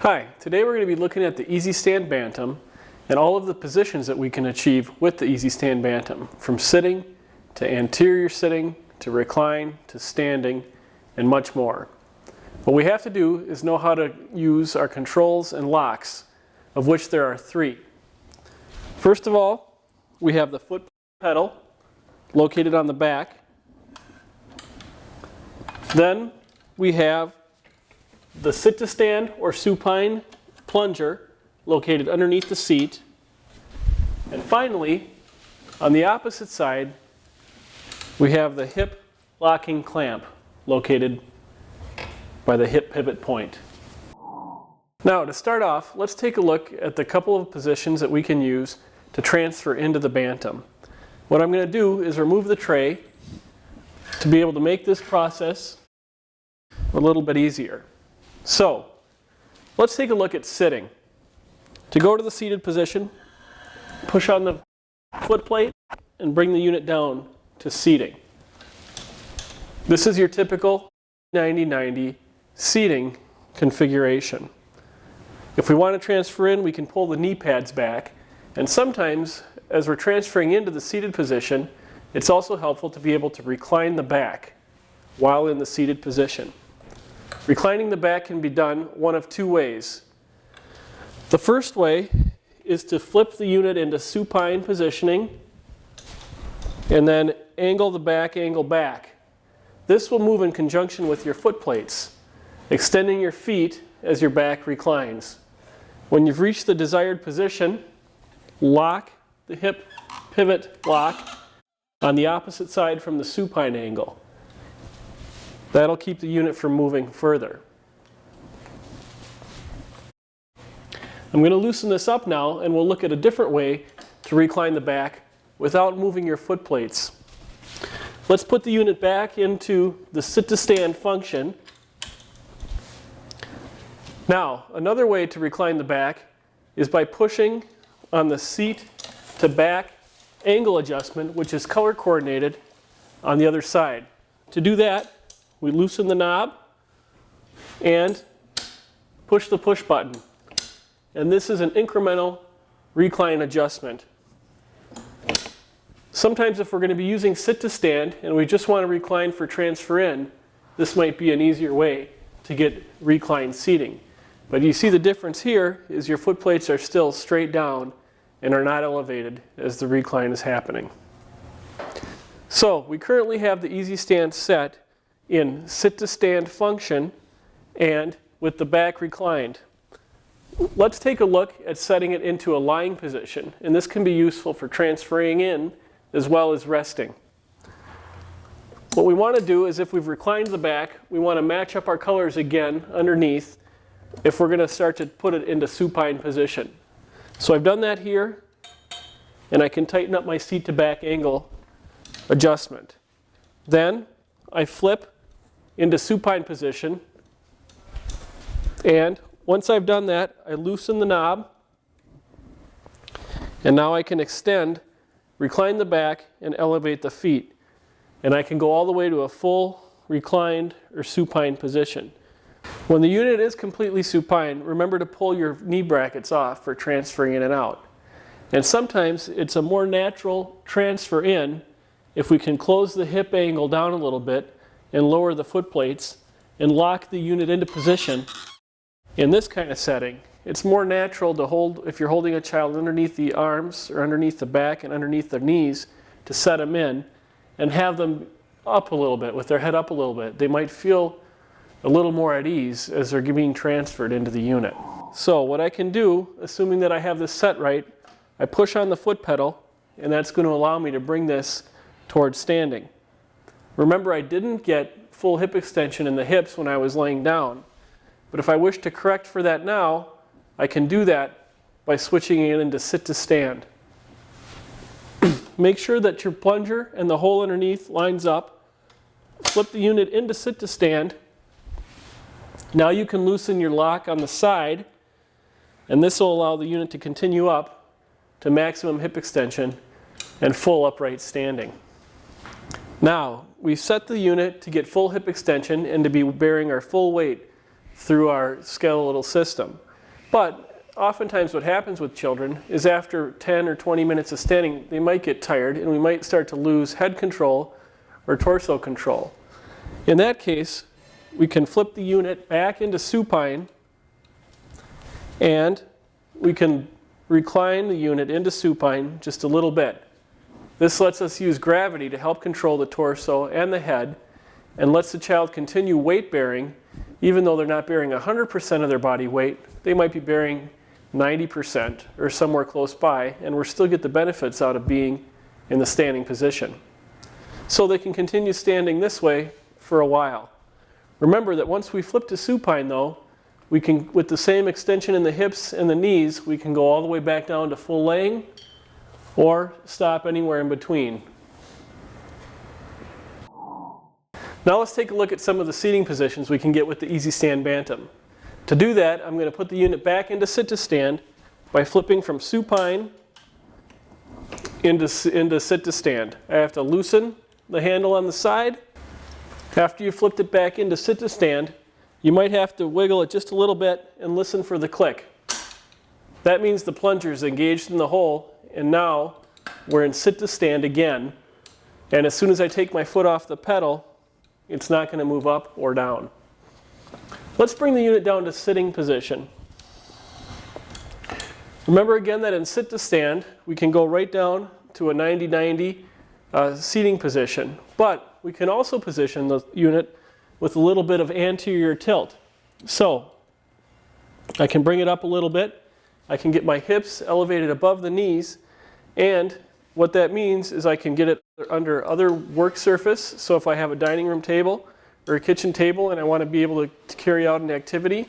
Hi, today we're going to be looking at the EasyStand Bantam and all of the positions that we can achieve with the EasyStand Bantam, from sitting to anterior sitting to recline to standing and much more. What we have to do is know how to use our controls and locks, of which there are 3. First of all, we have the foot pedal located on the back. Then we have the sit-to-stand or supine plunger located underneath the seat. And finally, on the opposite side, we have the hip locking clamp located by the hip pivot point. Now, to start off, let's take a look at the couple of positions that we can use to transfer into the Bantam. What I'm going to do is remove the tray to be able to make this process a little bit easier. So, let's take a look at sitting. To go to the seated position, push on the foot plate and bring the unit down to seating. This is your typical 90-90 seating configuration. If we want to transfer in, we can pull the knee pads back, and sometimes as we're transferring into the seated position, it's also helpful to be able to recline the back while in the seated position. Reclining the back can be done one of 2 ways. The first way is to flip the unit into supine positioning and then angle the back, angle back. This will move in conjunction with your foot plates, extending your feet as your back reclines. When you've reached the desired position, lock the hip pivot lock on the opposite side from the supine angle. That'll keep the unit from moving further. I'm going to loosen this up now, and we'll look at a different way to recline the back without moving your foot plates. Let's put the unit back into the sit-to-stand function. Now, another way to recline the back is by pushing on the seat to back angle adjustment, which is color coordinated on the other side. To do that, we loosen the knob and push the push button. And this is an incremental recline adjustment. Sometimes if we're going to be using sit-to-stand and we just want to recline for transfer in, this might be an easier way to get reclined seating. But you see the difference here is your foot plates are still straight down and are not elevated as the recline is happening. So we currently have the EasyStand set in sit-to-stand function and with the back reclined. Let's take a look at setting it into a lying position, and this can be useful for transferring in as well as resting. What we want to do is, if we've reclined the back, we want to match up our colors again underneath if we're going to start to put it into supine position. So I've done that here, and I can tighten up my seat to back angle adjustment. Then I flip into supine position, and once I've done that, I loosen the knob, and now I can extend, recline the back, and elevate the feet. And I can go all the way to a full reclined or supine position. When the unit is completely supine, remember to pull your knee brackets off for transferring in and out. And sometimes it's a more natural transfer in if we can close the hip angle down a little bit and lower the foot plates and lock the unit into position. In this kind of setting, it's more natural to hold, if you're holding a child underneath the arms or underneath the back and underneath their knees, to set them in and have them up a little bit, with their head up a little bit. They might feel a little more at ease as they're being transferred into the unit. So what I can do, assuming that I have this set right, I push on the foot pedal, and that's going to allow me to bring this towards standing. Remember, I didn't get full hip extension in the hips when I was laying down. But if I wish to correct for that now, I can do that by switching it into sit-to-stand. Make sure that your plunger and the hole underneath lines up. Flip the unit into sit-to-stand. Now you can loosen your lock on the side, and this will allow the unit to continue up to maximum hip extension and full upright standing. Now, we've set the unit to get full hip extension and to be bearing our full weight through our skeletal system. But oftentimes what happens with children is after 10 or 20 minutes of standing, they might get tired and we might start to lose head control or torso control. In that case, we can flip the unit back into supine and we can recline the unit into supine just a little bit. This lets us use gravity to help control the torso and the head and lets the child continue weight bearing even though they're not bearing 100% of their body weight. They might be bearing 90% or somewhere close by, and we'll still get the benefits out of being in the standing position. So they can continue standing this way for a while. Remember that once we flip to supine though, we can, with the same extension in the hips and the knees, we can go all the way back down to full laying or stop anywhere in between. Now let's take a look at some of the seating positions we can get with the EasyStand Bantam. To do that, I'm going to put the unit back into sit to stand by flipping from supine into sit to stand. I have to loosen the handle on the side. After you flipped it back into sit to stand, you might have to wiggle it just a little bit and listen for the click. That means the plunger is engaged in the hole, and now we're in sit to stand again. And as soon as I take my foot off the pedal, it's not going to move up or down. Let's bring the unit down to sitting position. Remember again that in sit to stand, we can go right down to a 90-90 seating position, but we can also position the unit with a little bit of anterior tilt. So I can bring it up a little bit. I can get my hips elevated above the knees, and what that means is I can get it under other work surface. So if I have a dining room table or a kitchen table and I want to be able to carry out an activity,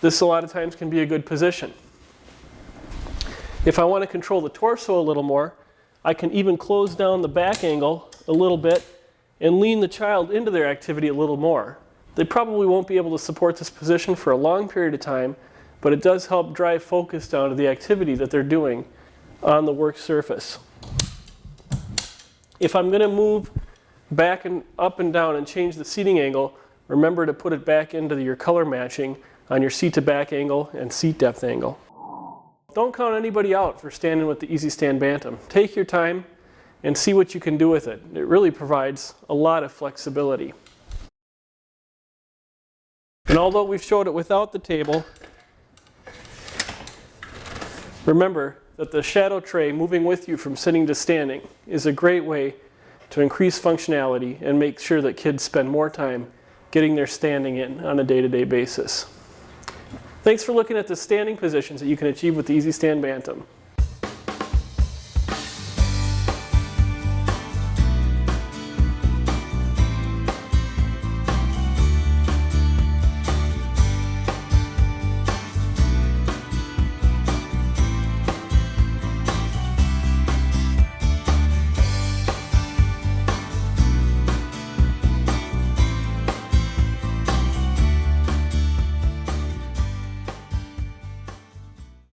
this a lot of times can be a good position. If I want to control the torso a little more, I can even close down the back angle a little bit and lean the child into their activity a little more. They probably won't be able to support this position for a long period of time, but it does help drive focus down to the activity that they're doing on the work surface. If I'm going to move back and up and down and change the seating angle, remember to put it back into your color matching on your seat to back angle and seat depth angle. Don't count anybody out for standing with the EasyStand Bantam. Take your time and see what you can do with it. It really provides a lot of flexibility. And although we've showed it without the table, remember that the shadow tray moving with you from sitting to standing is a great way to increase functionality and make sure that kids spend more time getting their standing in on a day-to-day basis. Thanks for looking at the standing positions that you can achieve with the EasyStand Bantam.